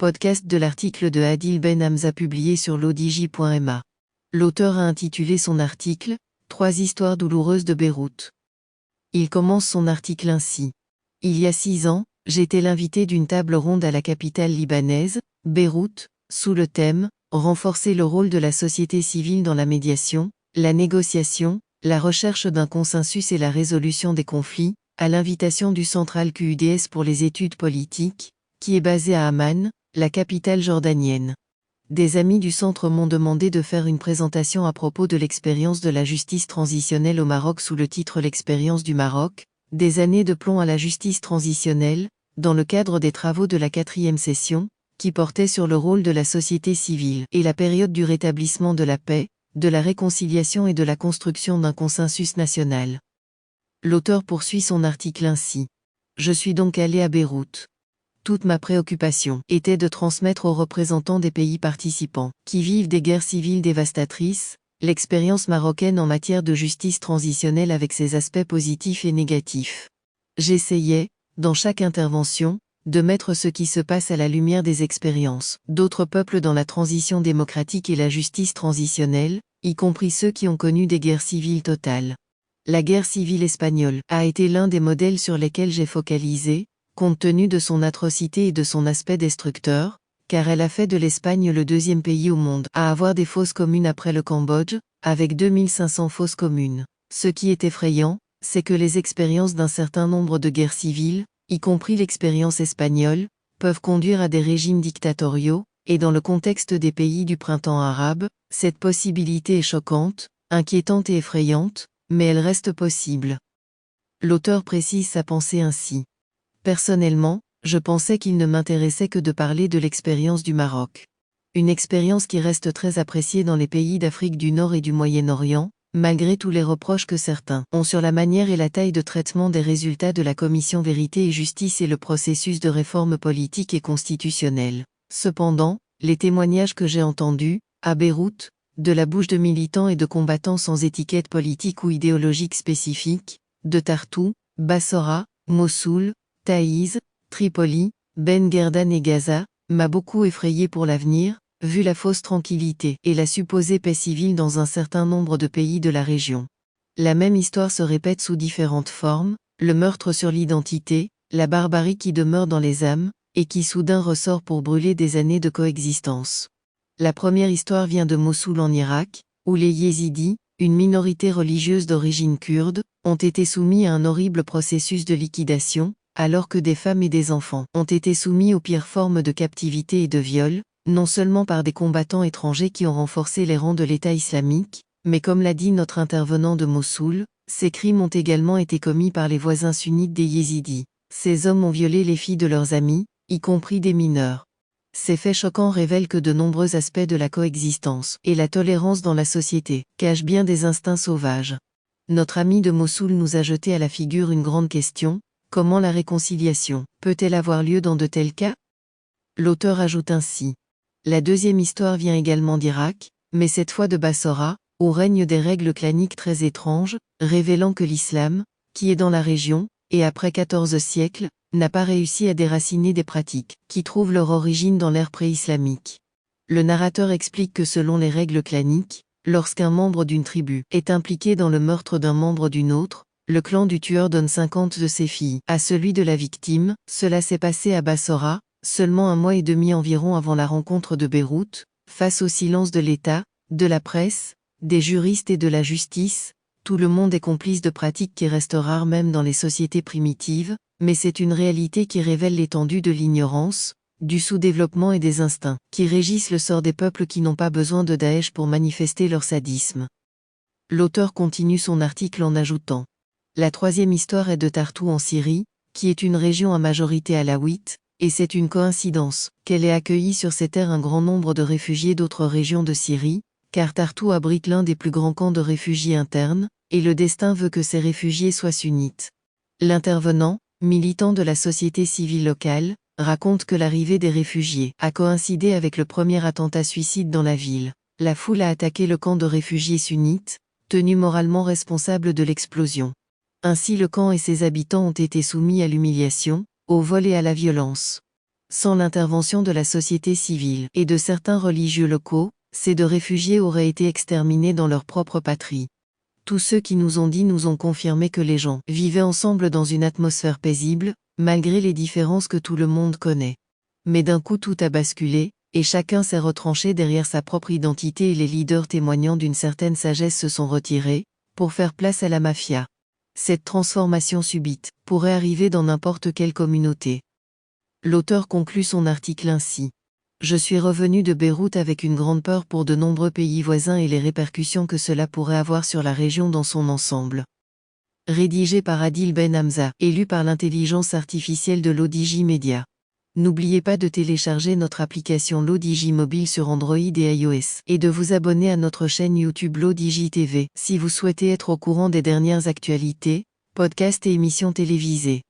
Podcast de l'article de Adil Ben Hamza publié sur l'odj.ma. L'auteur a intitulé son article « 3 histoires douloureuses de Beyrouth ». Il commence son article ainsi. Il y a 6 ans, j'étais l'invité d'une table ronde à la capitale libanaise, Beyrouth, sous le thème « Renforcer le rôle de la société civile dans la médiation, la négociation, la recherche d'un consensus et la résolution des conflits », à l'invitation du Centre Al-Quds pour les études politiques, qui est basé à Amman, la capitale jordanienne. Des amis du centre m'ont demandé de faire une présentation à propos de l'expérience de la justice transitionnelle au Maroc sous le titre L'expérience du Maroc, des années de plomb à la justice transitionnelle, dans le cadre des travaux de la 4e session, qui portait sur le rôle de la société civile et la période du rétablissement de la paix, de la réconciliation et de la construction d'un consensus national. L'auteur poursuit son article ainsi. Je suis donc allé à Beyrouth. Toute ma préoccupation était de transmettre aux représentants des pays participants, qui vivent des guerres civiles dévastatrices, l'expérience marocaine en matière de justice transitionnelle avec ses aspects positifs et négatifs. J'essayais, dans chaque intervention, de mettre ce qui se passe à la lumière des expériences d'autres peuples dans la transition démocratique et la justice transitionnelle, y compris ceux qui ont connu des guerres civiles totales. La guerre civile espagnole a été l'un des modèles sur lesquels j'ai focalisé, compte tenu de son atrocité et de son aspect destructeur, car elle a fait de l'Espagne le 2e pays au monde à avoir des fosses communes après le Cambodge, avec 2500 fosses communes. Ce qui est effrayant, c'est que les expériences d'un certain nombre de guerres civiles, y compris l'expérience espagnole, peuvent conduire à des régimes dictatoriaux, et dans le contexte des pays du printemps arabe, cette possibilité est choquante, inquiétante et effrayante, mais elle reste possible. L'auteur précise sa pensée ainsi. Personnellement, je pensais qu'il ne m'intéressait que de parler de l'expérience du Maroc. Une expérience qui reste très appréciée dans les pays d'Afrique du Nord et du Moyen-Orient, malgré tous les reproches que certains ont sur la manière et la taille de traitement des résultats de la Commission Vérité et Justice et le processus de réforme politique et constitutionnelle. Cependant, les témoignages que j'ai entendus, à Beyrouth, de la bouche de militants et de combattants sans étiquette politique ou idéologique spécifique, de Tartou, Bassora, Mossoul, Taïz, Tripoli, Ben Guerdan et Gaza, m'a beaucoup effrayé pour l'avenir, vu la fausse tranquillité et la supposée paix civile dans un certain nombre de pays de la région. La même histoire se répète sous différentes formes, le meurtre sur l'identité, la barbarie qui demeure dans les âmes, et qui soudain ressort pour brûler des années de coexistence. La première histoire vient de Mossoul en Irak, où les Yézidis, une minorité religieuse d'origine kurde, ont été soumis à un horrible processus de liquidation, alors que des femmes et des enfants ont été soumis aux pires formes de captivité et de viol, non seulement par des combattants étrangers qui ont renforcé les rangs de l'État islamique, mais comme l'a dit notre intervenant de Mossoul, ces crimes ont également été commis par les voisins sunnites des Yézidis. Ces hommes ont violé les filles de leurs amis, y compris des mineurs. Ces faits choquants révèlent que de nombreux aspects de la coexistence et la tolérance dans la société cachent bien des instincts sauvages. Notre ami de Mossoul nous a jeté à la figure une grande question. Comment la réconciliation peut-elle avoir lieu dans de tels cas? L'auteur ajoute ainsi. La deuxième histoire vient également d'Irak, mais cette fois de Bassora, où règnent des règles claniques très étranges, révélant que l'islam, qui est dans la région, et après 14 siècles, n'a pas réussi à déraciner des pratiques qui trouvent leur origine dans l'ère pré-islamique. Le narrateur explique que selon les règles claniques, lorsqu'un membre d'une tribu est impliqué dans le meurtre d'un membre d'une autre, le clan du tueur donne 50 de ses filles à celui de la victime. Cela s'est passé à Bassora, seulement 1 mois et demi environ avant la rencontre de Beyrouth, face au silence de l'État, de la presse, des juristes et de la justice. Tout le monde est complice de pratiques qui restent rares même dans les sociétés primitives, mais c'est une réalité qui révèle l'étendue de l'ignorance, du sous-développement et des instincts qui régissent le sort des peuples qui n'ont pas besoin de Daesh pour manifester leur sadisme. L'auteur continue son article en ajoutant. La 3e histoire est de Tartou en Syrie, qui est une région à majorité alaouite, et c'est une coïncidence qu'elle ait accueilli sur ses terres un grand nombre de réfugiés d'autres régions de Syrie, car Tartou abrite l'un des plus grands camps de réfugiés internes, et le destin veut que ces réfugiés soient sunnites. L'intervenant, militant de la société civile locale, raconte que l'arrivée des réfugiés a coïncidé avec le premier attentat suicide dans la ville. La foule a attaqué le camp de réfugiés sunnites, tenu moralement responsable de l'explosion. Ainsi le camp et ses habitants ont été soumis à l'humiliation, au vol et à la violence. Sans l'intervention de la société civile et de certains religieux locaux, ces 2 réfugiés auraient été exterminés dans leur propre patrie. Tous ceux qui nous ont dit nous ont confirmé que les gens vivaient ensemble dans une atmosphère paisible, malgré les différences que tout le monde connaît. Mais d'un coup tout a basculé, et chacun s'est retranché derrière sa propre identité et les leaders témoignant d'une certaine sagesse se sont retirés, pour faire place à la mafia. Cette transformation subite pourrait arriver dans n'importe quelle communauté. L'auteur conclut son article ainsi. Je suis revenu de Beyrouth avec une grande peur pour de nombreux pays voisins et les répercussions que cela pourrait avoir sur la région dans son ensemble. Rédigé par Adil Ben Hamza et lu par l'intelligence artificielle de l'ODJ Media. N'oubliez pas de télécharger notre application l'ODJ mobile sur Android et iOS et de vous abonner à notre chaîne YouTube l'ODJ TV si vous souhaitez être au courant des dernières actualités, podcasts et émissions télévisées.